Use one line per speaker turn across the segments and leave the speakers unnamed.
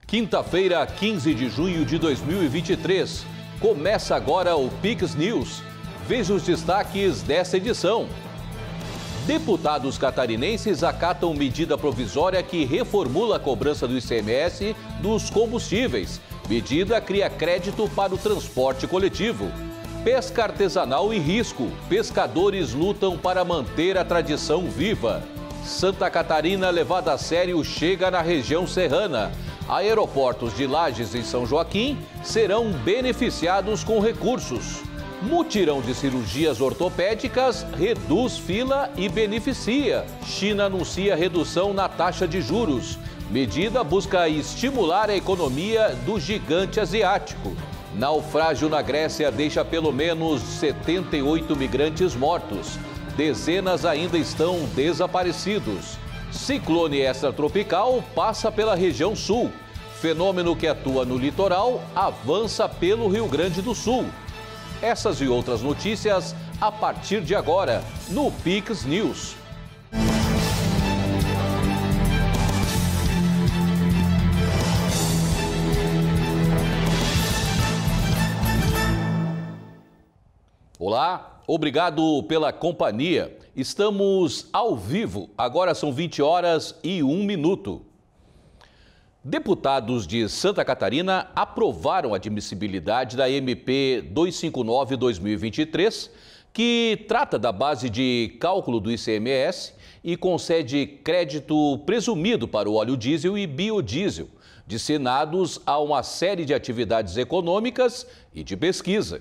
Quinta-feira, 15 de junho de 2023. Começa agora o PIX News. Veja os destaques dessa edição. Deputados catarinenses acatam medida provisória que reformula a cobrança do ICMS dos combustíveis. Medida cria crédito para o transporte coletivo. Pesca artesanal em risco. Pescadores lutam para manter a tradição viva. Santa Catarina levada a sério chega na região serrana. Aeroportos de Lages e São Joaquim serão beneficiados com recursos. Mutirão de cirurgias ortopédicas reduz fila e beneficia. China anuncia redução na taxa de juros. Medida busca estimular a economia do gigante asiático. Naufrágio na Grécia deixa pelo menos 78 migrantes mortos. Dezenas ainda estão desaparecidos. Ciclone extratropical passa pela região sul. Fenômeno que atua no litoral avança pelo Rio Grande do Sul. Essas e outras notícias a partir de agora no PIX News. Olá, obrigado pela companhia. Estamos ao vivo, agora são 20 horas e 1 minuto. Deputados de Santa Catarina aprovaram a admissibilidade da MP 259/2023, que trata da base de cálculo do ICMS e concede crédito presumido para o óleo diesel e biodiesel, destinados a uma série de atividades econômicas e de pesquisa.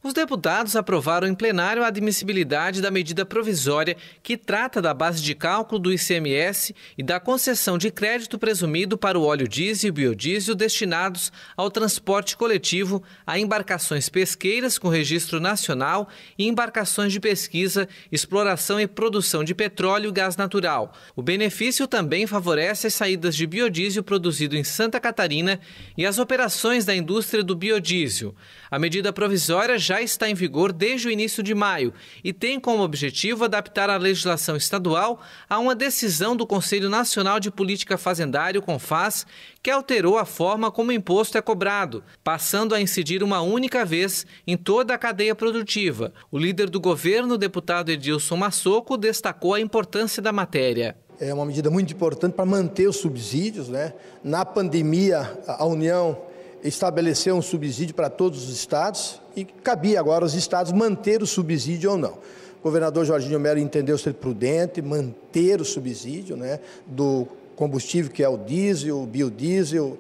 Os deputados aprovaram em plenário a admissibilidade da medida provisória que trata da base de cálculo do ICMS e da concessão de crédito presumido para o óleo diesel e biodiesel destinados ao transporte coletivo a embarcações pesqueiras com registro nacional e embarcações de pesquisa, exploração e produção de petróleo e gás natural. O benefício também favorece as saídas de biodiesel produzido em Santa Catarina e as operações da indústria do biodiesel. A medida provisória já está em vigor desde o início de maio e tem como objetivo adaptar a legislação estadual a uma decisão do Conselho Nacional de Política Fazendária, o CONFAS, que alterou a forma como o imposto é cobrado, passando a incidir uma única vez em toda a cadeia produtiva. O líder do governo, o deputado Edilson Massoco, destacou a importância da matéria.
É uma medida muito importante para manter os subsídios, né? Na pandemia, a União estabeleceu um subsídio para todos os estados e cabia agora aos estados manter o subsídio ou não. O governador Jorginho Melo entendeu ser prudente manter o subsídio, né, do combustível que é o diesel, o biodiesel,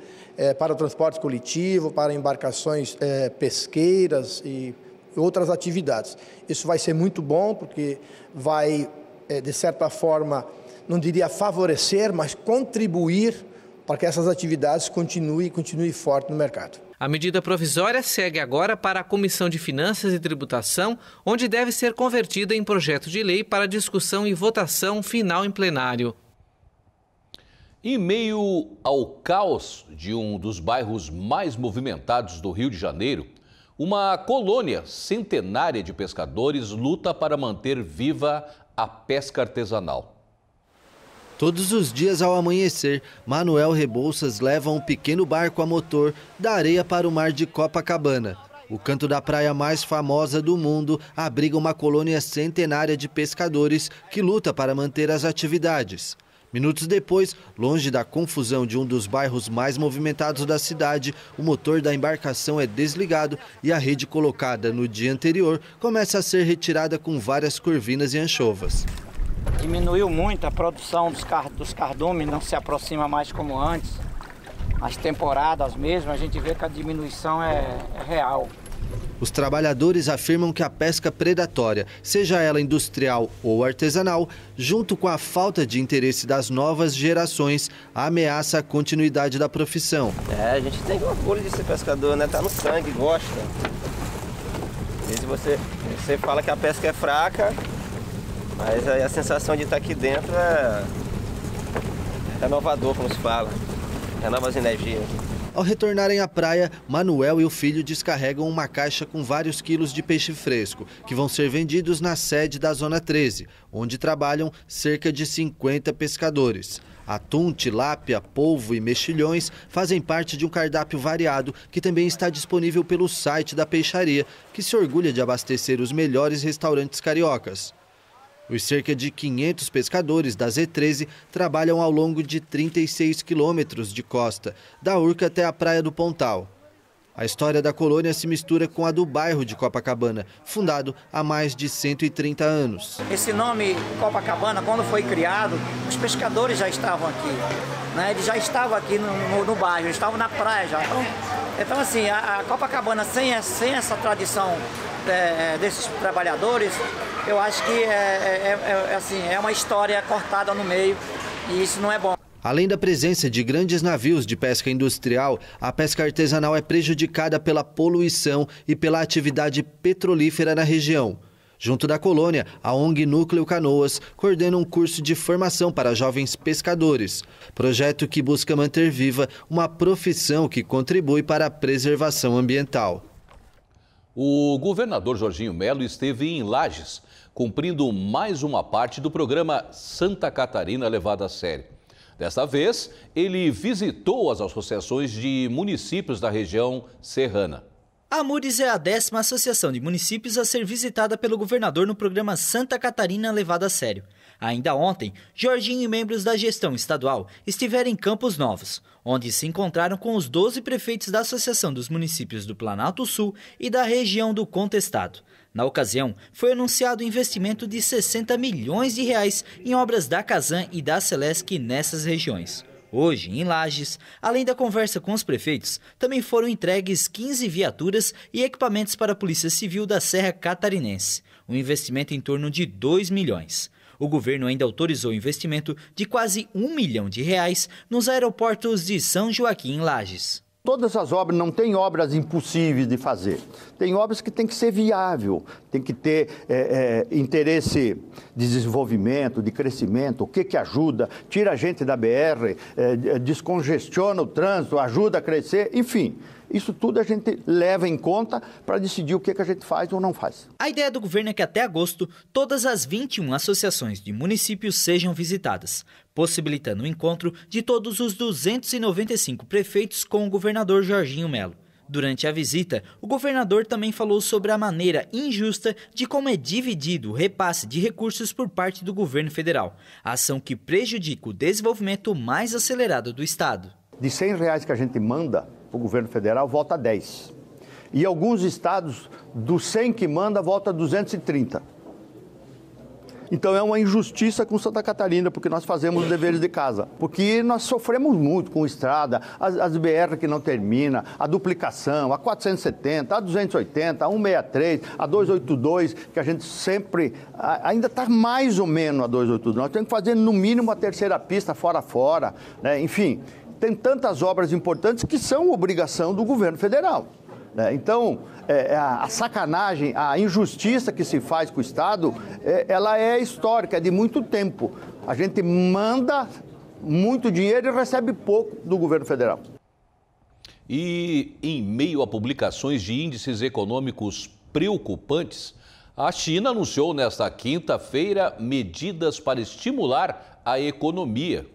para o transporte coletivo, para embarcações pesqueiras e outras atividades. Isso vai ser muito bom porque vai, de certa forma, não diria favorecer, mas contribuir para que essas atividades continuem forte no mercado.
A medida provisória segue agora para a Comissão de Finanças e Tributação, onde deve ser convertida em projeto de lei para discussão e votação final em plenário.
Em meio ao caos de um dos bairros mais movimentados do Rio de Janeiro, uma colônia centenária de pescadores luta para manter viva a pesca artesanal.
Todos os dias ao amanhecer, Manuel Rebouças leva um pequeno barco a motor da areia para o mar de Copacabana. O canto da praia mais famosa do mundo abriga uma colônia centenária de pescadores que luta para manter as atividades. Minutos depois, longe da confusão de um dos bairros mais movimentados da cidade, o motor da embarcação é desligado e a rede colocada no dia anterior começa a ser retirada com várias corvinas e anchovas.
Diminuiu muito a produção dos cardumes, não se aproxima mais como antes. As temporadas mesmo, a gente vê que a diminuição é real.
Os trabalhadores afirmam que a pesca predatória, seja ela industrial ou artesanal, junto com a falta de interesse das novas gerações, ameaça a continuidade da profissão.
A gente tem orgulho de ser pescador, né? Tá no sangue, gosta. Às vezes você fala que a pesca é fraca, mas a sensação de estar aqui dentro é renovador, como se fala. Renova as energias.
Ao retornarem à praia, Manuel e o filho descarregam uma caixa com vários quilos de peixe fresco, que vão ser vendidos na sede da Zona 13, onde trabalham cerca de 50 pescadores. Atum, tilápia, polvo e mexilhões fazem parte de um cardápio variado que também está disponível pelo site da peixaria, que se orgulha de abastecer os melhores restaurantes cariocas. Os cerca de 500 pescadores da Z13 trabalham ao longo de 36 quilômetros de costa, da Urca até a Praia do Pontal. A história da colônia se mistura com a do bairro de Copacabana, fundado há mais de 130 anos.
Esse nome Copacabana, quando foi criado, os pescadores já estavam aqui, né? Eles já estavam aqui no bairro, eles estavam na praia já. Então assim, a Copacabana sem essa tradição desses trabalhadores, eu acho que é uma história cortada no meio e isso não é bom.
Além da presença de grandes navios de pesca industrial, a pesca artesanal é prejudicada pela poluição e pela atividade petrolífera na região. Junto da colônia, a ONG Núcleo Canoas coordena um curso de formação para jovens pescadores, projeto que busca manter viva uma profissão que contribui para a preservação ambiental.
O governador Jorginho Melo esteve em Lages, cumprindo mais uma parte do programa Santa Catarina levado a sério. Desta vez, ele visitou as associações de municípios da região serrana.
A Mures é a 10ª associação de municípios a ser visitada pelo governador no programa Santa Catarina levado a sério. Ainda ontem, Jorginho e membros da gestão estadual estiveram em Campos Novos, onde se encontraram com os 12 prefeitos da Associação dos Municípios do Planalto Sul e da região do Contestado. Na ocasião, foi anunciado o investimento de 60 milhões de reais em obras da Casan e da Celesc nessas regiões. Hoje, em Lages, além da conversa com os prefeitos, também foram entregues 15 viaturas e equipamentos para a Polícia Civil da Serra Catarinense, um investimento em torno de 2 milhões. O governo ainda autorizou o investimento de quase 1 milhão de reais nos aeroportos de São Joaquim e Lages.
Todas as obras, não tem obras impossíveis de fazer. Tem obras que tem que ser viável, tem que ter interesse de desenvolvimento, de crescimento, o que ajuda, tira a gente da BR, descongestiona o trânsito, ajuda a crescer, enfim. Isso tudo a gente leva em conta para decidir o que a gente faz ou não faz.
A ideia do governo é que até agosto, todas as 21 associações de municípios sejam visitadas, possibilitando o encontro de todos os 295 prefeitos com o governador Jorginho Melo. Durante a visita, o governador também falou sobre a maneira injusta de como é dividido o repasse de recursos por parte do governo federal, ação que prejudica o desenvolvimento mais acelerado do estado.
De R$100 que a gente manda para o governo federal, volta 10. E alguns estados, dos 100 que manda, volta 230. Então é uma injustiça com Santa Catarina, porque nós fazemos os deveres de casa. Porque nós sofremos muito com estrada, as BR que não termina, a duplicação, a 470, a 280, a 163, a 282, que a gente sempre, ainda está mais ou menos a 282. Nós temos que fazer no mínimo a terceira pista fora, né? Enfim, tem tantas obras importantes que são obrigação do governo federal. Então, a sacanagem, a injustiça que se faz com o Estado, ela é histórica, é de muito tempo. A gente manda muito dinheiro e recebe pouco do governo federal.
E em meio a publicações de índices econômicos preocupantes, a China anunciou nesta quinta-feira medidas para estimular a economia.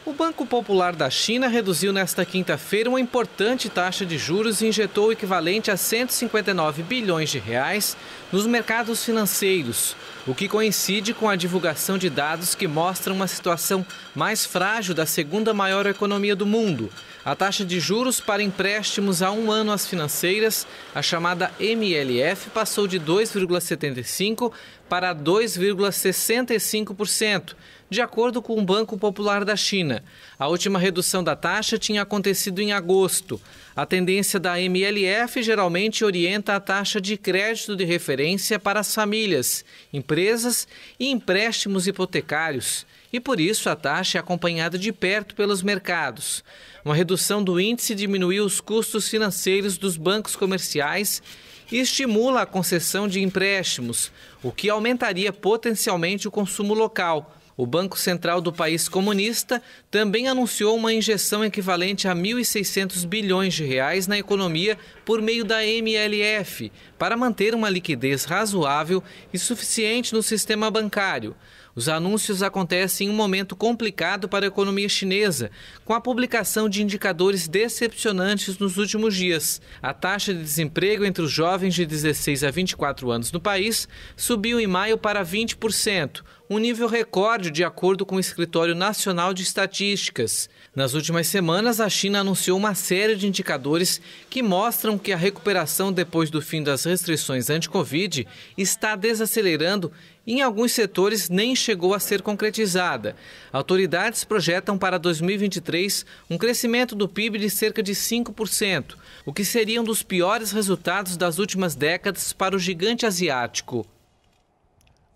O Banco Popular da China reduziu nesta quinta-feira uma importante taxa de juros e injetou o equivalente a 159 bilhões de reais nos mercados financeiros, o que coincide com a divulgação de dados que mostram uma situação mais frágil da segunda maior economia do mundo. A taxa de juros para empréstimos a 1 ano às financeiras, a chamada MLF, passou de 2,75% para 2,65%. De acordo com o Banco Popular da China, a última redução da taxa tinha acontecido em agosto. A tendência da MLF geralmente orienta a taxa de crédito de referência para as famílias, empresas e empréstimos hipotecários. E por isso a taxa é acompanhada de perto pelos mercados. Uma redução do índice diminuiu os custos financeiros dos bancos comerciais e estimula a concessão de empréstimos, o que aumentaria potencialmente o consumo local. O Banco Central do país comunista também anunciou uma injeção equivalente a 1.600 bilhões de reais na economia por meio da MLF, para manter uma liquidez razoável e suficiente no sistema bancário. Os anúncios acontecem em um momento complicado para a economia chinesa, com a publicação de indicadores decepcionantes nos últimos dias. A taxa de desemprego entre os jovens de 16 a 24 anos no país subiu em maio para 20%, um nível recorde de acordo com o Escritório Nacional de Estatísticas. Nas últimas semanas, a China anunciou uma série de indicadores que mostram que a recuperação depois do fim das restrições anti-Covid está desacelerando e em alguns setores nem chegou a ser concretizada. Autoridades projetam para 2023 um crescimento do PIB de cerca de 5%, o que seria um dos piores resultados das últimas décadas para o gigante asiático.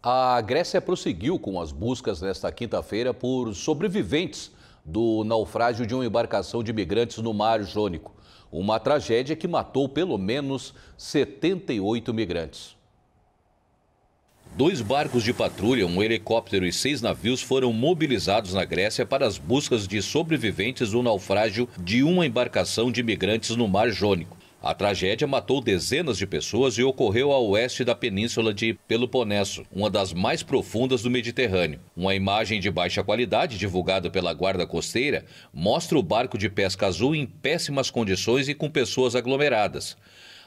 A Grécia prosseguiu com as buscas nesta quinta-feira por sobreviventes do naufrágio de uma embarcação de imigrantes no Mar Jônico. Uma tragédia que matou pelo menos 78 migrantes. 2 barcos de patrulha, um helicóptero e 6 navios foram mobilizados na Grécia para as buscas de sobreviventes do naufrágio de uma embarcação de imigrantes no Mar Jônico. A tragédia matou dezenas de pessoas e ocorreu a oeste da península de Peloponeso, uma das mais profundas do Mediterrâneo. Uma imagem de baixa qualidade, divulgada pela Guarda Costeira, mostra o barco de pesca azul em péssimas condições e com pessoas aglomeradas.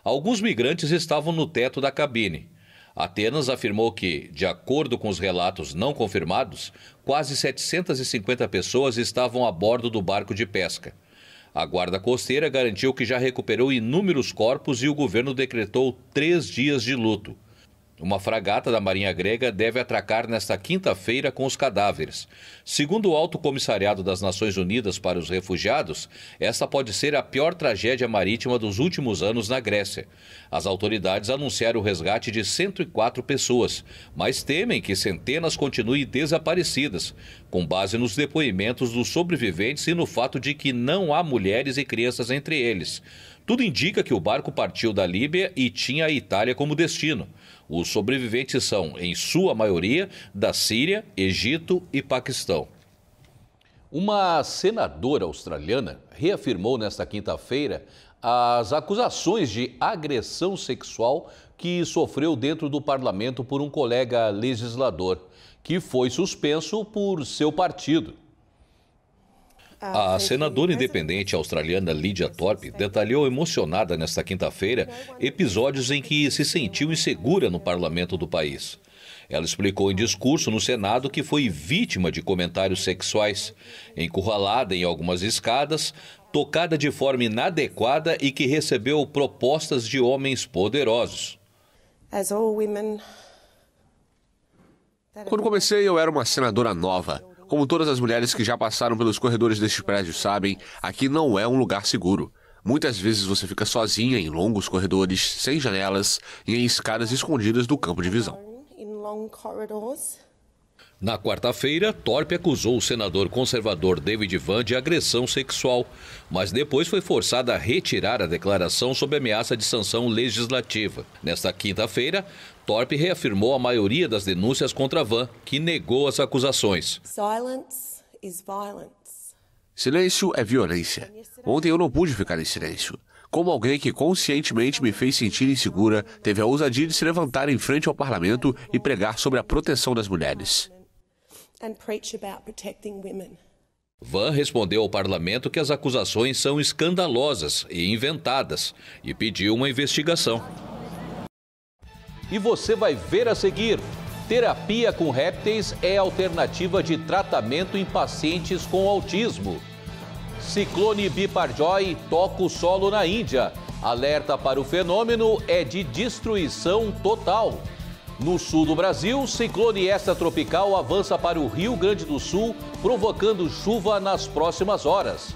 Alguns migrantes estavam no teto da cabine. Atenas afirmou que, de acordo com os relatos não confirmados, quase 750 pessoas estavam a bordo do barco de pesca. A Guarda Costeira garantiu que já recuperou inúmeros corpos e o governo decretou 3 dias de luto. Uma fragata da Marinha Grega deve atracar nesta quinta-feira com os cadáveres. Segundo o Alto Comissariado das Nações Unidas para os Refugiados, esta pode ser a pior tragédia marítima dos últimos anos na Grécia. As autoridades anunciaram o resgate de 104 pessoas, mas temem que centenas continuem desaparecidas, com base nos depoimentos dos sobreviventes e no fato de que não há mulheres e crianças entre eles. Tudo indica que o barco partiu da Líbia e tinha a Itália como destino. Os sobreviventes são, em sua maioria, da Síria, Egito e Paquistão. Uma senadora australiana reafirmou nesta quinta-feira as acusações de agressão sexual que sofreu dentro do parlamento por um colega legislador, que foi suspenso por seu partido.
A senadora independente australiana Lydia Thorpe detalhou emocionada nesta quinta-feira episódios em que se sentiu insegura no parlamento do país. Ela explicou em discurso no Senado que foi vítima de comentários sexuais, encurralada em algumas escadas, tocada de forma inadequada e que recebeu propostas de homens poderosos.
Quando comecei, eu era uma senadora nova. Como todas as mulheres que já passaram pelos corredores deste prédio sabem, aqui não é um lugar seguro. Muitas vezes você fica sozinha em longos corredores, sem janelas e em escadas escondidas do campo de visão.
Na quarta-feira, Thorpe acusou o senador conservador David Vann de agressão sexual, mas depois foi forçada a retirar a declaração sob ameaça de sanção legislativa. Nesta quinta-feira, Thorpe reafirmou a maioria das denúncias contra Vann, que negou as acusações.
Silêncio é violência. Ontem eu não pude ficar em silêncio. Como alguém que conscientemente me fez sentir insegura, teve a ousadia de se levantar em frente ao parlamento e pregar sobre a proteção das mulheres.
Vann respondeu ao parlamento que as acusações são escandalosas e inventadas e pediu uma investigação.
E você vai ver a seguir: terapia com répteis é alternativa de tratamento em pacientes com autismo. Ciclone Biparjoy toca o solo na Índia. Alerta para o fenômeno é de destruição total. No sul do Brasil, ciclone extratropical avança para o Rio Grande do Sul, provocando chuva nas próximas horas.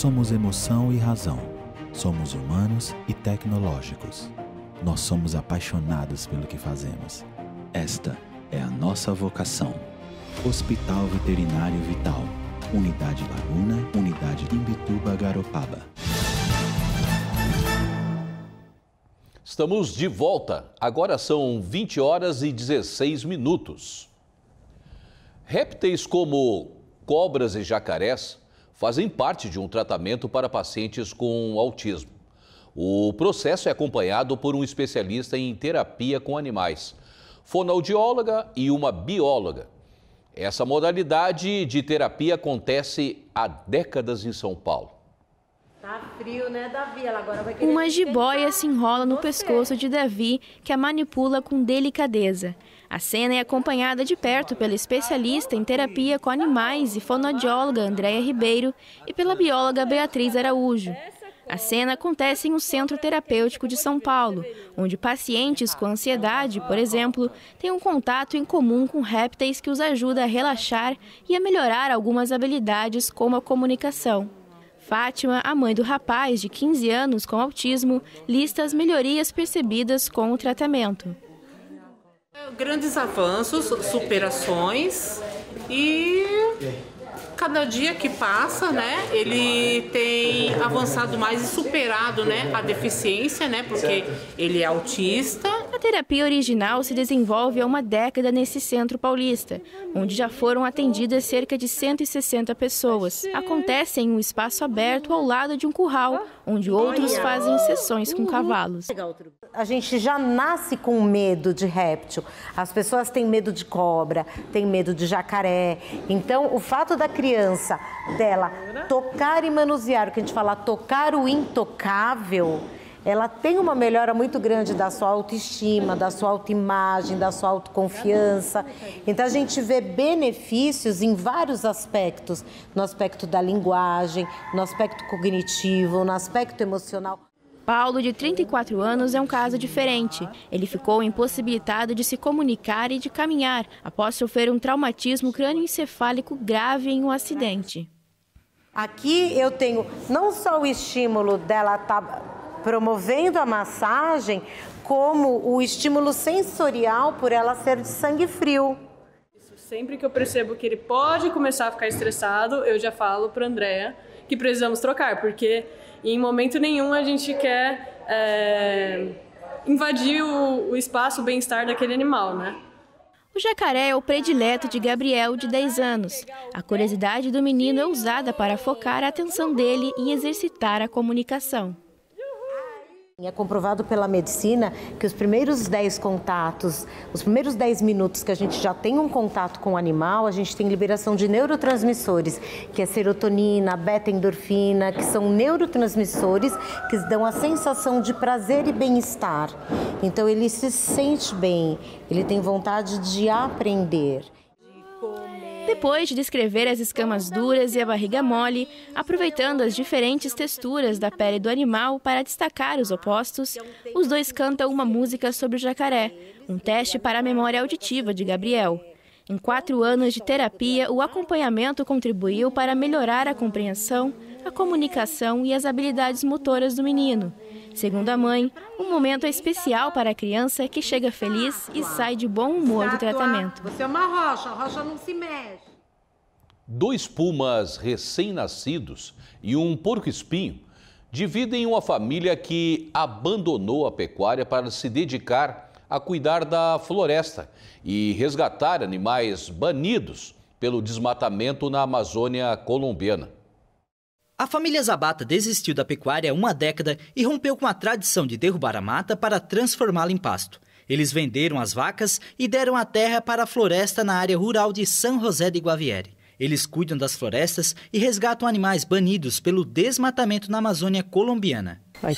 somos emoção e razão. Somos humanos e tecnológicos. Nós somos apaixonados pelo que fazemos. Esta é a nossa vocação. Hospital Veterinário Vital. Unidade Laguna, Unidade Imbituba, Garopaba.
Estamos de volta. Agora são 20 horas e 16 minutos. Répteis como cobras e jacarés fazem parte de um tratamento para pacientes com autismo. O processo é acompanhado por um especialista em terapia com animais, fonoaudióloga e uma bióloga. Essa modalidade de terapia acontece há décadas em São Paulo.
Tá frio, né, Davi? Ela agora vai
Uma jiboia se enrola no pescoço de Davi, que a manipula com delicadeza. A cena é acompanhada de perto pela especialista em terapia com animais e fonoaudióloga Andréia Ribeiro e pela bióloga Beatriz Araújo. A cena acontece em um centro terapêutico de São Paulo, onde pacientes com ansiedade, por exemplo, têm um contato em comum com répteis que os ajuda a relaxar e a melhorar algumas habilidades como a comunicação. Fátima, a mãe do rapaz de 15 anos com autismo, lista as melhorias percebidas com o tratamento.
Grandes avanços, superações e cada dia que passa, né, ele tem avançado mais e superado, né, a deficiência, né, porque ele é autista.
A terapia original se desenvolve há uma década nesse centro paulista, onde já foram atendidas cerca de 160 pessoas. Acontece em um espaço aberto ao lado de um curral, onde outros fazem sessões com cavalos.
A gente já nasce com medo de réptil. As pessoas têm medo de cobra, têm medo de jacaré. Então, o fato da criança, dela tocar e manusear, o que a gente fala, tocar o intocável, ela tem uma melhora muito grande da sua autoestima, da sua autoimagem, da sua autoconfiança. Então, a gente vê benefícios em vários aspectos, no aspecto da linguagem, no aspecto cognitivo, no aspecto emocional.
Paulo, de 34 anos, é um caso diferente. Ele ficou impossibilitado de se comunicar e de caminhar após sofrer um traumatismo crânioencefálico grave em um acidente.
Aqui eu tenho não só o estímulo dela estar promovendo a massagem, como o estímulo sensorial por ela ser de sangue frio.
Sempre que eu percebo que ele pode começar a ficar estressado, eu já falo para a Andréia que precisamos trocar, porque em momento nenhum a gente quer invadir o espaço, o bem-estar daquele animal, né?
O jacaré é o predileto de Gabriel, de 10 anos. A curiosidade do menino é usada para focar a atenção dele e exercitar a comunicação.
É comprovado pela medicina que os primeiros 10 contatos, os primeiros 10 minutos que a gente já tem um contato com o animal, a gente tem liberação de neurotransmissores, que é serotonina, beta-endorfina, que são neurotransmissores que dão a sensação de prazer e bem-estar. Então ele se sente bem, ele tem vontade de aprender.
Depois de descrever as escamas duras e a barriga mole, aproveitando as diferentes texturas da pele do animal para destacar os opostos, os dois cantam uma música sobre o jacaré, um teste para a memória auditiva de Gabriel. Em 4 anos de terapia, o acompanhamento contribuiu para melhorar a compreensão, a comunicação e as habilidades motoras do menino. Segundo a mãe, um momento especial para a criança que chega feliz e sai de bom humor do tratamento.
Você é uma rocha, a rocha não se mexe.
2 pumas recém-nascidos e um porco-espinho dividem uma família que abandonou a pecuária para se dedicar a cuidar da floresta e resgatar animais banidos pelo desmatamento na Amazônia colombiana.
A família Zabata desistiu da pecuária há uma década e rompeu com a tradição de derrubar a mata para transformá-la em pasto. Eles venderam as vacas e deram a terra para a floresta na área rural de São José de Guaviare. Eles cuidam das florestas e resgatam animais banidos pelo desmatamento na Amazônia colombiana.
Tem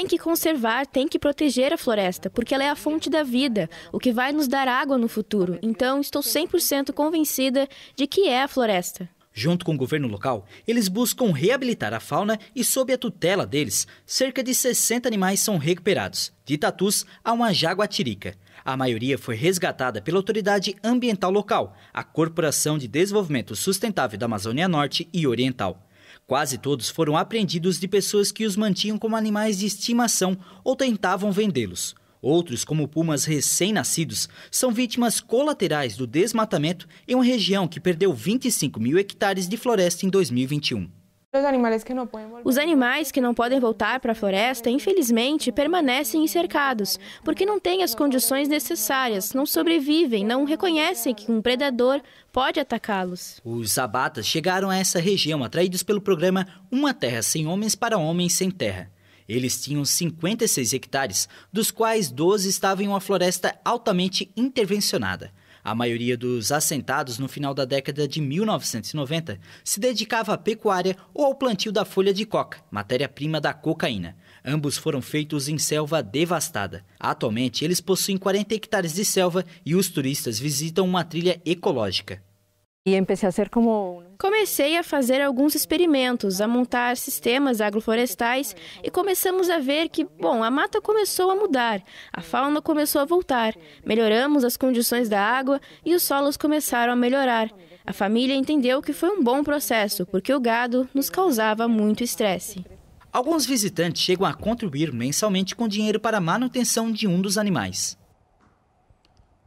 que conservar, tem que proteger a floresta, porque ela é a fonte da vida, o que vai nos dar água no futuro. Então, estou 100% convencida de que é a floresta.
Junto com o governo local, eles buscam reabilitar a fauna e, sob a tutela deles, cerca de 60 animais são recuperados, de tatus a uma jaguatirica. A maioria foi resgatada pela autoridade ambiental local, a Corporação de Desenvolvimento Sustentável da Amazônia Norte e Oriental. Quase todos foram apreendidos de pessoas que os mantinham como animais de estimação ou tentavam vendê-los. Outros, como pumas recém-nascidos, são vítimas colaterais do desmatamento em uma região que perdeu 25 mil hectares de floresta em 2021.
Os animais que não podem voltar para a floresta, infelizmente, permanecem cercados, porque não têm as condições necessárias, não sobrevivem, não reconhecem que um predador pode atacá-los.
Os abatas chegaram a essa região atraídos pelo programa Uma Terra Sem Homens para Homens Sem Terra. Eles tinham 56 hectares, dos quais 12 estavam em uma floresta altamente intervencionada. A maioria dos assentados no final da década de 1990 se dedicava à pecuária ou ao plantio da folha de coca, matéria-prima da cocaína. Ambos foram feitos em selva devastada. Atualmente, eles possuem 40 hectares de selva e os turistas visitam uma trilha ecológica.
Comecei a fazer alguns experimentos, a montar sistemas agroflorestais e começamos a ver que, a mata começou a mudar, a fauna começou a voltar, melhoramos as condições da água e os solos começaram a melhorar. A família entendeu que foi um bom processo, porque o gado nos causava muito estresse.
Alguns visitantes chegam a contribuir mensalmente com dinheiro para a manutenção de um dos animais.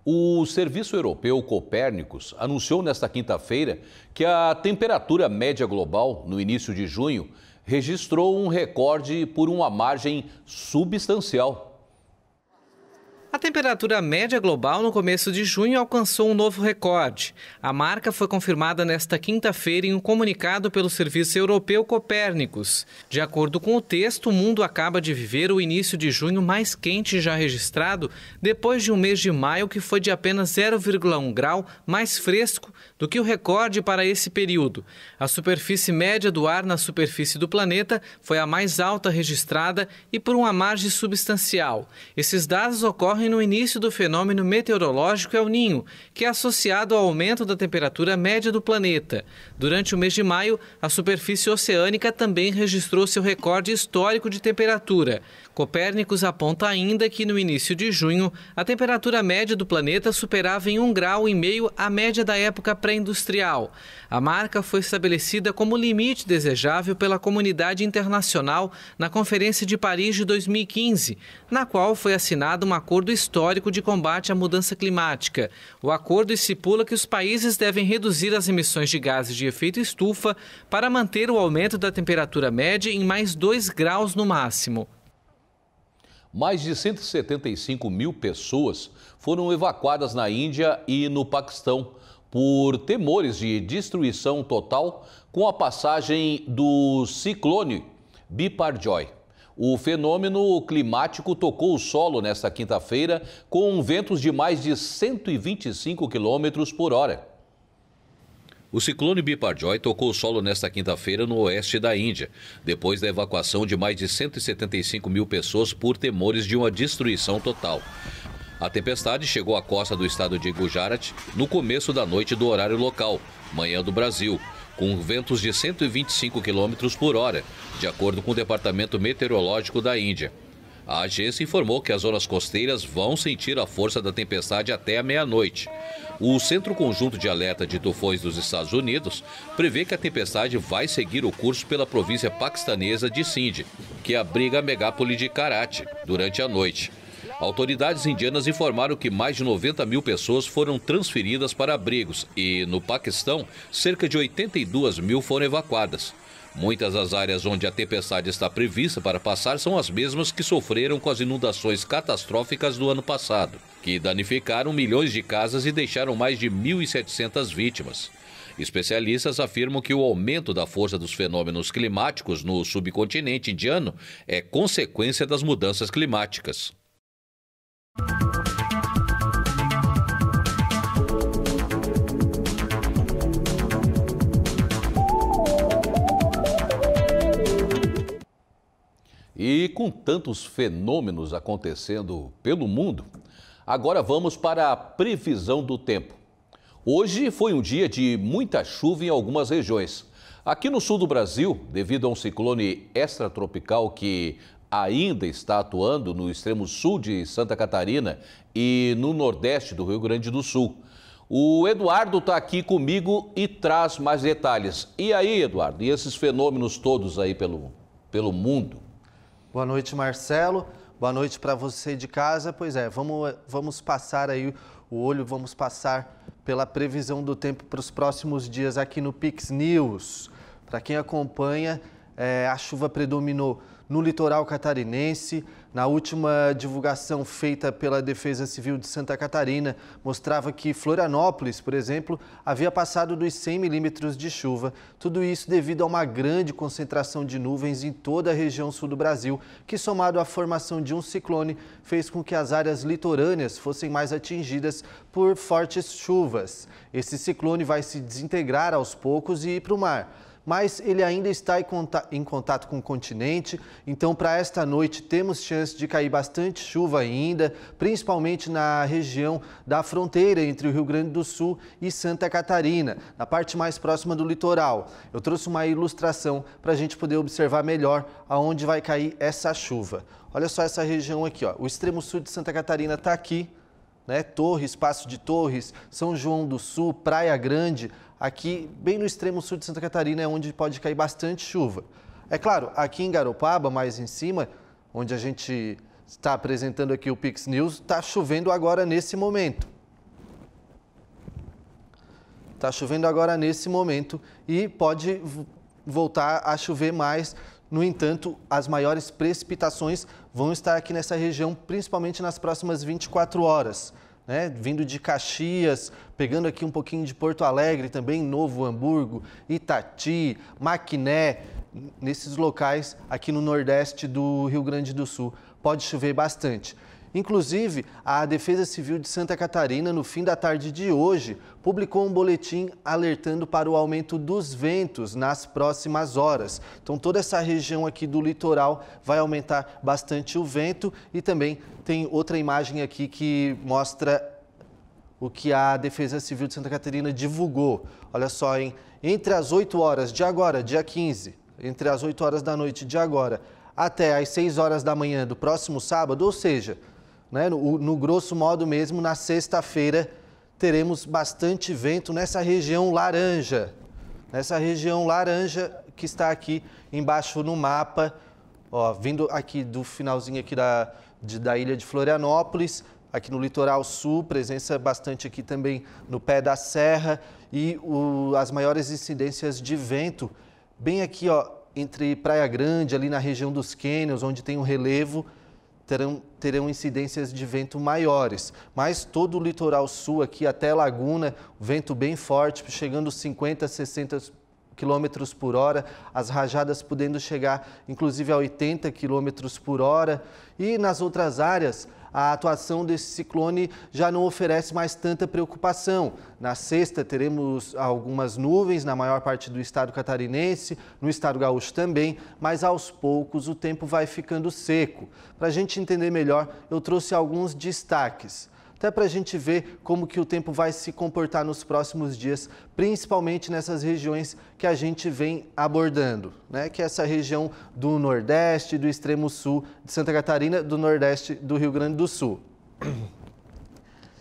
O Serviço Europeu Copérnicos anunciou nesta quinta-feira que a temperatura média global, no início de junho, registrou um recorde por uma margem substancial.
A temperatura média global no começo de junho alcançou um novo recorde. A marca foi confirmada nesta quinta-feira em um comunicado pelo Serviço Europeu Copérnicos. De acordo com o texto, o mundo acaba de viver o início de junho mais quente já registrado, depois de um mês de maio que foi de apenas 0,1 grau mais fresco do que o recorde para esse período. A superfície média do ar na superfície do planeta foi a mais alta registrada e por uma margem substancial. Esses dados ocorrem no início do fenômeno meteorológico El Niño, que é associado ao aumento da temperatura média do planeta. Durante o mês de maio, a superfície oceânica também registrou seu recorde histórico de temperatura. Copérnicos aponta ainda que no início de junho, a temperatura média do planeta superava em 1,5 grau a média da época pré-industrial. A marca foi estabelecida como limite desejável pela comunidade internacional na Conferência de Paris de 2015, na qual foi assinado um acordo histórico de combate à mudança climática. O acordo estipula que os países devem reduzir as emissões de gases de efeito estufa para manter o aumento da temperatura média em mais 2 graus no máximo.
Mais de 175 mil pessoas foram evacuadas na Índia e no Paquistão por temores de destruição total com a passagem do ciclone Biparjoy. O fenômeno climático tocou o solo nesta quinta-feira com ventos de mais de 125 km por hora. O ciclone Biparjoy tocou o solo nesta quinta-feira no oeste da Índia, depois da evacuação de mais de 175 mil pessoas por temores de uma destruição total. A tempestade chegou à costa do estado de Gujarat no começo da noite do horário local, manhã do Brasil, com ventos de 125 km por hora, de acordo com o Departamento Meteorológico da Índia. A agência informou que as zonas costeiras vão sentir a força da tempestade até a meia-noite. O Centro Conjunto de Alerta de Tufões dos Estados Unidos prevê que a tempestade vai seguir o curso pela província paquistanesa de Sindh, que abriga a megápole de Karachi, durante a noite. Autoridades indianas informaram que mais de 90 mil pessoas foram transferidas para abrigos e, no Paquistão, cerca de 82 mil foram evacuadas. Muitas das áreas onde a tempestade está prevista para passar são as mesmas que sofreram com as inundações catastróficas do ano passado, que danificaram milhões de casas e deixaram mais de 1.700 vítimas. Especialistas afirmam que o aumento da força dos fenômenos climáticos no subcontinente indiano é consequência das mudanças climáticas. E com tantos fenômenos acontecendo pelo mundo, agora vamos para a previsão do tempo. Hoje foi um dia de muita chuva em algumas regiões. Aqui no sul do Brasil, devido a um ciclone extratropical que ainda está atuando no extremo sul de Santa Catarina e no nordeste do Rio Grande do Sul. O Eduardo está aqui comigo e traz mais detalhes. E aí, Eduardo, e esses fenômenos todos aí pelo mundo?
Boa noite, Marcelo. Boa noite para você de casa. Pois é, vamos passar aí o olho, vamos passar pela previsão do tempo para os próximos dias aqui no Pix News. Para quem acompanha, a chuva predominou no litoral catarinense. Na última divulgação feita pela Defesa Civil de Santa Catarina, mostrava que Florianópolis, por exemplo, havia passado dos 100 milímetros de chuva. Tudo isso devido a uma grande concentração de nuvens em toda a região sul do Brasil, que, somado à formação de um ciclone, fez com que as áreas litorâneas fossem mais atingidas por fortes chuvas. Esse ciclone vai se desintegrar aos poucos e ir para o mar. Mas ele ainda está em contato com o continente, então para esta noite temos chance de cair bastante chuva ainda, principalmente na região da fronteira entre o Rio Grande do Sul e Santa Catarina, na parte mais próxima do litoral. Eu trouxe uma ilustração para a gente poder observar melhor aonde vai cair essa chuva. Olha só essa região aqui, ó. O extremo sul de Santa Catarina está aqui, né? Torres, Passo de Torres, São João do Sul, Praia Grande. Aqui, bem no extremo sul de Santa Catarina, é onde pode cair bastante chuva. É claro, aqui em Garopaba, mais em cima, onde a gente está apresentando aqui o Pix News, está chovendo agora nesse momento. Está chovendo agora nesse momento e pode voltar a chover mais. No entanto, as maiores precipitações vão estar aqui nessa região, principalmente nas próximas 24 horas. Né? Vindo de Caxias, pegando aqui um pouquinho de Porto Alegre também, Novo Hamburgo, Itati, Maquiné, nesses locais aqui no nordeste do Rio Grande do Sul. Pode chover bastante. Inclusive, a Defesa Civil de Santa Catarina, no fim da tarde de hoje, publicou um boletim alertando para o aumento dos ventos nas próximas horas. Então, toda essa região aqui do litoral vai aumentar bastante o vento e também tem outra imagem aqui que mostra o que a Defesa Civil de Santa Catarina divulgou. Olha só, hein? Entre as 8 horas de agora, dia 15, entre as 8 horas da noite de agora até as 6 horas da manhã do próximo sábado, ou seja, né, no grosso modo mesmo, na sexta-feira, teremos bastante vento nessa região laranja. Nessa região laranja que está aqui embaixo no mapa, ó, vindo aqui do finalzinho aqui da ilha de Florianópolis, aqui no litoral sul, presença bastante aqui também no pé da serra e as maiores incidências de vento, bem aqui, ó, entre Praia Grande, ali na região dos cânions, onde tem um relevo, terão incidências de vento maiores, mas todo o litoral sul aqui até Laguna, vento bem forte, chegando 50, 60 km por hora, as rajadas podendo chegar inclusive a 80 km por hora. E nas outras áreas, a atuação desse ciclone já não oferece mais tanta preocupação. Na sexta teremos algumas nuvens na maior parte do estado catarinense, no estado gaúcho também, mas aos poucos o tempo vai ficando seco. Para a gente entender melhor, eu trouxe alguns destaques, até para a gente ver como que o tempo vai se comportar nos próximos dias, principalmente nessas regiões que a gente vem abordando, né? Que é essa região do Nordeste, do extremo sul de Santa Catarina, do Nordeste do Rio Grande do Sul.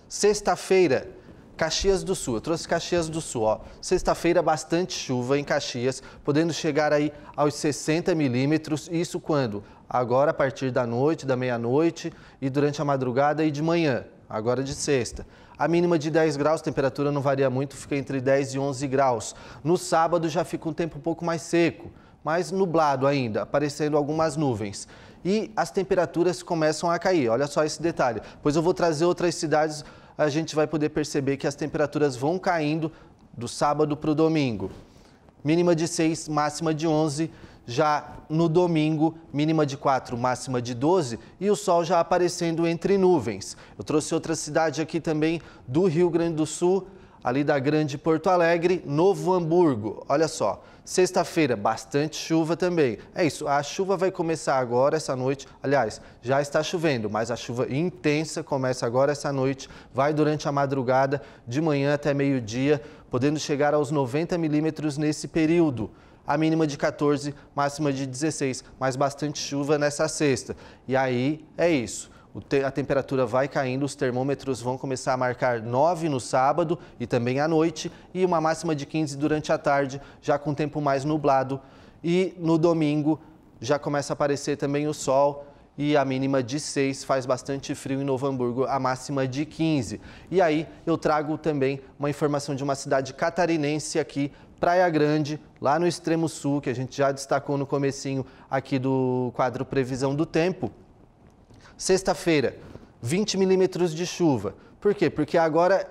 Sexta-feira, Caxias do Sul, eu trouxe Caxias do Sul, ó. Sexta-feira, bastante chuva em Caxias, podendo chegar aí aos 60 milímetros, isso quando? Agora, a partir da noite, da meia-noite e durante a madrugada e de manhã. Agora de sexta. A mínima de 10 graus, temperatura não varia muito, fica entre 10 e 11 graus. No sábado já fica um tempo um pouco mais seco, mais nublado ainda, aparecendo algumas nuvens. E as temperaturas começam a cair, olha só esse detalhe. Pois eu vou trazer outras cidades, a gente vai poder perceber que as temperaturas vão caindo do sábado para o domingo. Mínima de 6, máxima de 11. Já no domingo, mínima de 4, máxima de 12 e o sol já aparecendo entre nuvens. Eu trouxe outra cidade aqui também do Rio Grande do Sul, ali da Grande Porto Alegre, Novo Hamburgo. Olha só, sexta-feira, bastante chuva também. É isso, a chuva vai começar agora, essa noite. Aliás, já está chovendo, mas a chuva intensa começa agora, essa noite. Vai durante a madrugada, de manhã até meio-dia, podendo chegar aos 90 milímetros nesse período. A mínima de 14, máxima de 16, mas bastante chuva nessa sexta. E aí é isso. a temperatura vai caindo, os termômetros vão começar a marcar 9 no sábado e também à noite, e uma máxima de 15 durante a tarde, já com tempo mais nublado. E no domingo já começa a aparecer também o sol, e a mínima de 6, faz bastante frio em Novo Hamburgo, a máxima de 15. E aí eu trago também uma informação de uma cidade catarinense aqui, Praia Grande, lá no extremo sul, que a gente já destacou no comecinho aqui do quadro Previsão do Tempo. Sexta-feira, 20 milímetros de chuva. Por quê? Porque agora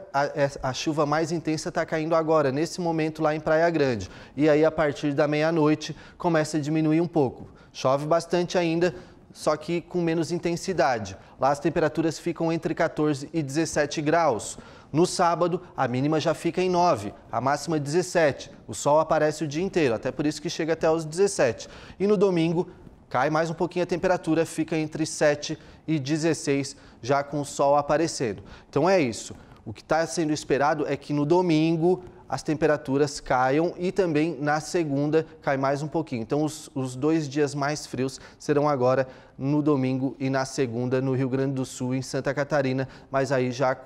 a chuva mais intensa está caindo agora, nesse momento lá em Praia Grande. E aí a partir da meia-noite começa a diminuir um pouco. Chove bastante ainda, só que com menos intensidade. Lá as temperaturas ficam entre 14 e 17 graus. No sábado, a mínima já fica em 9, a máxima 17. O sol aparece o dia inteiro, até por isso que chega até os 17. E no domingo, cai mais um pouquinho a temperatura, fica entre 7 e 16, já com o sol aparecendo. Então é isso. O que está sendo esperado é que no domingo as temperaturas caiam e também na segunda cai mais um pouquinho. Então os 2 dias mais frios serão agora no domingo e na segunda no Rio Grande do Sul, em Santa Catarina, mas aí já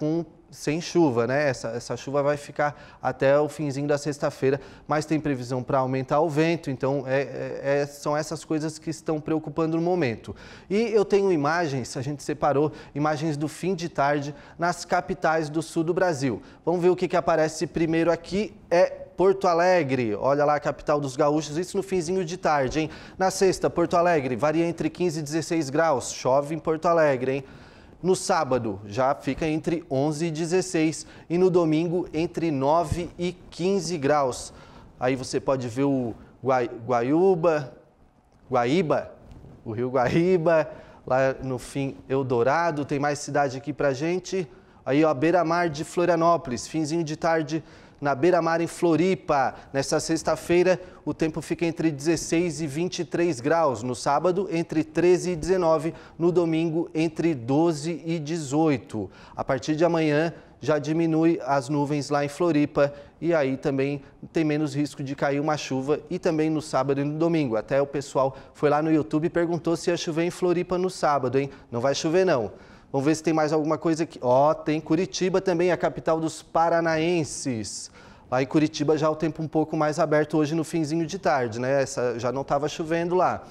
sem chuva, né? Essa chuva vai ficar até o finzinho da sexta-feira, mas tem previsão para aumentar o vento, então são essas coisas que estão preocupando no momento. E eu tenho imagens, a gente separou imagens do fim de tarde nas capitais do sul do Brasil. Vamos ver o que aparece primeiro aqui, Porto Alegre, olha lá a capital dos gaúchos, isso no finzinho de tarde, hein? Na sexta, Porto Alegre, varia entre 15 e 16 graus, chove em Porto Alegre, hein? No sábado, já fica entre 11 e 16 e no domingo, entre 9 e 15 graus. Aí você pode ver o Guaíba, o Rio Guaíba, lá no fim Eldorado, tem mais cidade aqui pra gente. Aí, ó, Beira-Mar de Florianópolis, finzinho de tarde na Beira-Mar em Floripa. Nesta sexta-feira, o tempo fica entre 16 e 23 graus. No sábado, entre 13 e 19. No domingo, entre 12 e 18. A partir de amanhã, já diminui as nuvens lá em Floripa. E aí também tem menos risco de cair uma chuva. E também no sábado e no domingo. Até o pessoal foi lá no YouTube e perguntou se ia chover em Floripa no sábado, hein? Não vai chover, não. Vamos ver se tem mais alguma coisa aqui. Ó, tem Curitiba também, a capital dos paranaenses. Lá em Curitiba já o tempo um pouco mais aberto hoje no finzinho de tarde, né? Já não estava chovendo lá.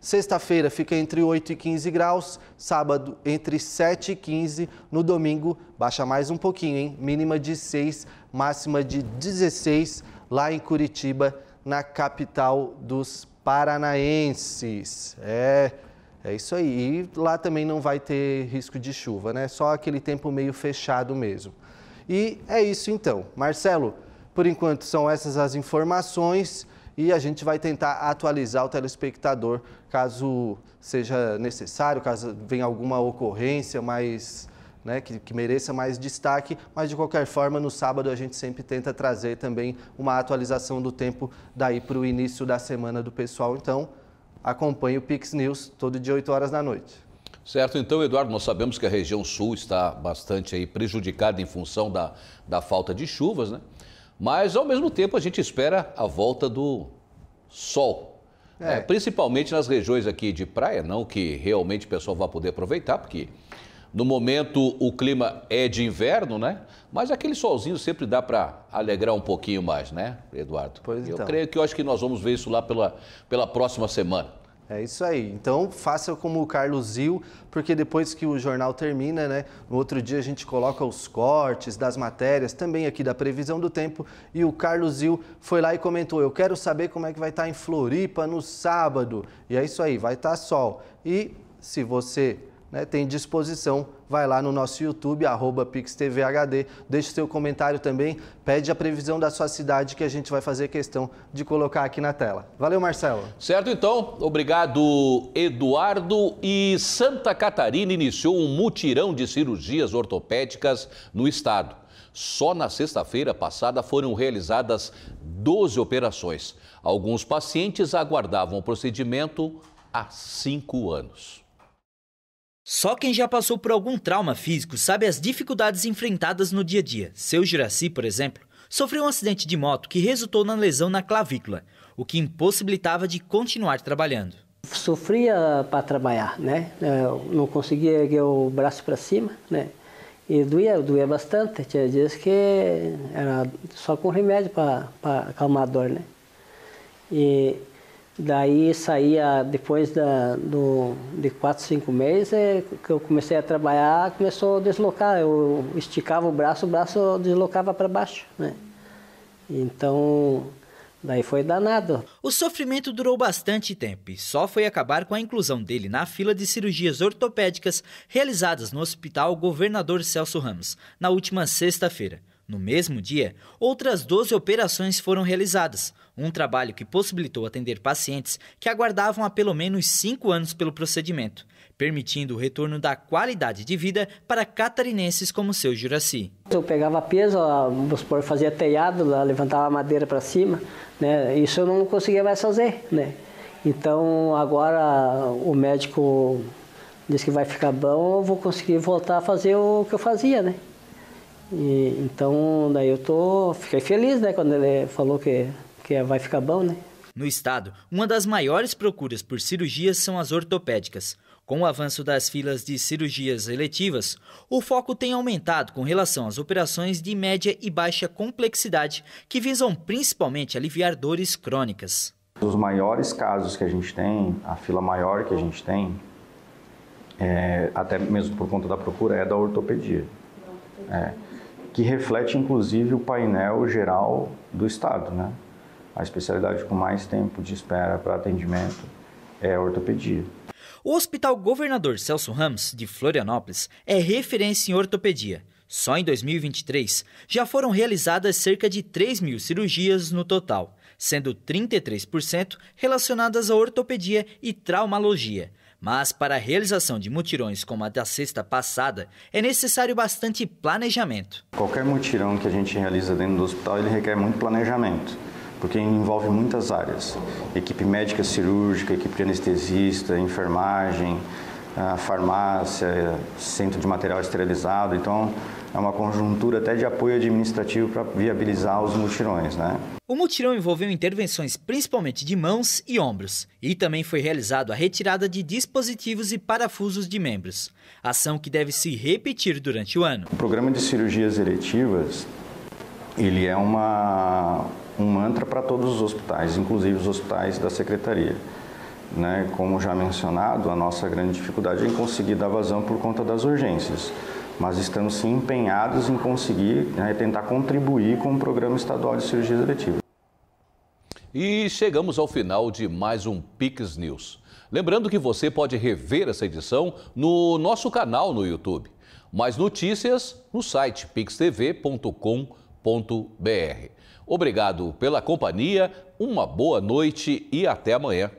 Sexta-feira fica entre 8 e 15 graus, sábado entre 7 e 15, no domingo baixa mais um pouquinho, hein? Mínima de 6, máxima de 16, lá em Curitiba, na capital dos paranaenses. É isso aí. E lá também não vai ter risco de chuva, né? Só aquele tempo meio fechado mesmo. E é isso então. Marcelo, por enquanto são essas as informações e a gente vai tentar atualizar o telespectador caso seja necessário, caso venha alguma ocorrência mais, né, que mereça mais destaque. Mas de qualquer forma, no sábado a gente sempre tenta trazer também uma atualização do tempo daí para o início da semana do pessoal. Então, acompanhe o Pix News todo dia 8 horas da noite.
Certo, então, Eduardo, nós sabemos que a região sul está bastante aí prejudicada em função da falta de chuvas, né? Mas, ao mesmo tempo, a gente espera a volta do sol. Principalmente nas regiões aqui de praia, não que realmente o pessoal vá poder aproveitar, porque no momento o clima é de inverno, né? Mas aquele solzinho sempre dá para alegrar um pouquinho mais, né, Eduardo?
Pois então.
Eu acho que nós vamos ver isso lá pela próxima semana.
É isso aí. Então, faça como o Carlos Zil, porque depois que o jornal termina, né, no outro dia a gente coloca os cortes das matérias, também aqui da previsão do tempo, e o Carlos Zil foi lá e comentou: eu quero saber como é que vai estar em Floripa no sábado. E é isso aí, vai estar sol. E se você, né, tem disposição, vai lá no nosso YouTube, @PixTVHD, deixe seu comentário também, pede a previsão da sua cidade que a gente vai fazer questão de colocar aqui na tela. Valeu, Marcelo.
Certo, então. Obrigado, Eduardo. E Santa Catarina iniciou um mutirão de cirurgias ortopédicas no estado. Só na sexta-feira passada foram realizadas 12 operações. Alguns pacientes aguardavam o procedimento há 5 anos.
Só quem já passou por algum trauma físico sabe as dificuldades enfrentadas no dia a dia. Seu Juraci, por exemplo, sofreu um acidente de moto que resultou na lesão na clavícula, o que impossibilitava de continuar trabalhando.
Sofria para trabalhar, né? Eu não conseguia erguer o braço para cima, né? E doía bastante. Tinha dias que era só com remédio para acalmar a dor, né? E daí saía, depois de 4, 5 meses, que eu comecei a trabalhar, começou a deslocar. Eu esticava o braço deslocava para baixo, né? Então, daí foi danado.
O sofrimento durou bastante tempo e só foi acabar com a inclusão dele na fila de cirurgias ortopédicas realizadas no Hospital Governador Celso Ramos, na última sexta-feira. No mesmo dia, outras 12 operações foram realizadas, um trabalho que possibilitou atender pacientes que aguardavam há pelo menos 5 anos pelo procedimento, permitindo o retorno da qualidade de vida para catarinenses como seu Juraci.
Eu pegava peso, fazia telhado, levantava a madeira para cima, né? Isso eu não conseguia mais fazer, né? Então agora o médico disse que vai ficar bom, eu vou conseguir voltar a fazer o que eu fazia, né? Então daí fiquei feliz, né, quando ele falou que vai ficar bom, né?
No estado, uma das maiores procuras por cirurgias são as ortopédicas. Com o avanço das filas de cirurgias eletivas, o foco tem aumentado com relação às operações de média e baixa complexidade, que visam principalmente aliviar dores crônicas.
Os maiores casos que a gente tem, a fila maior que a gente tem, até mesmo por conta da procura, é da ortopedia. Que reflete inclusive o painel geral do estado, né? A especialidade com mais tempo de espera para atendimento é a ortopedia.
O Hospital Governador Celso Ramos, de Florianópolis, é referência em ortopedia. Só em 2023, já foram realizadas cerca de 3.000 cirurgias no total, sendo 33% relacionadas à ortopedia e traumatologia. Mas para a realização de mutirões como a da sexta passada, é necessário bastante planejamento.
Qualquer mutirão que a gente realiza dentro do hospital, ele requer muito planejamento, porque envolve muitas áreas. Equipe médica cirúrgica, equipe de anestesista, enfermagem, farmácia, centro de material esterilizado. Então, é uma conjuntura até de apoio administrativo para viabilizar os mutirões, né?
O mutirão envolveu intervenções principalmente de mãos e ombros, e também foi realizado a retirada de dispositivos e parafusos de membros, ação que deve se repetir durante o ano.
O programa de cirurgias eletivas, ele é um mantra para todos os hospitais, inclusive os hospitais da Secretaria. Né? Como já mencionado, a nossa grande dificuldade é em conseguir dar vazão por conta das urgências. Mas estamos sim empenhados em conseguir, tentar contribuir com o Programa Estadual de Cirurgias Eletivas.
E chegamos ao final de mais um Pix News. Lembrando que você pode rever essa edição no nosso canal no YouTube. Mais notícias no site pixtv.com.br. Obrigado pela companhia, uma boa noite e até amanhã.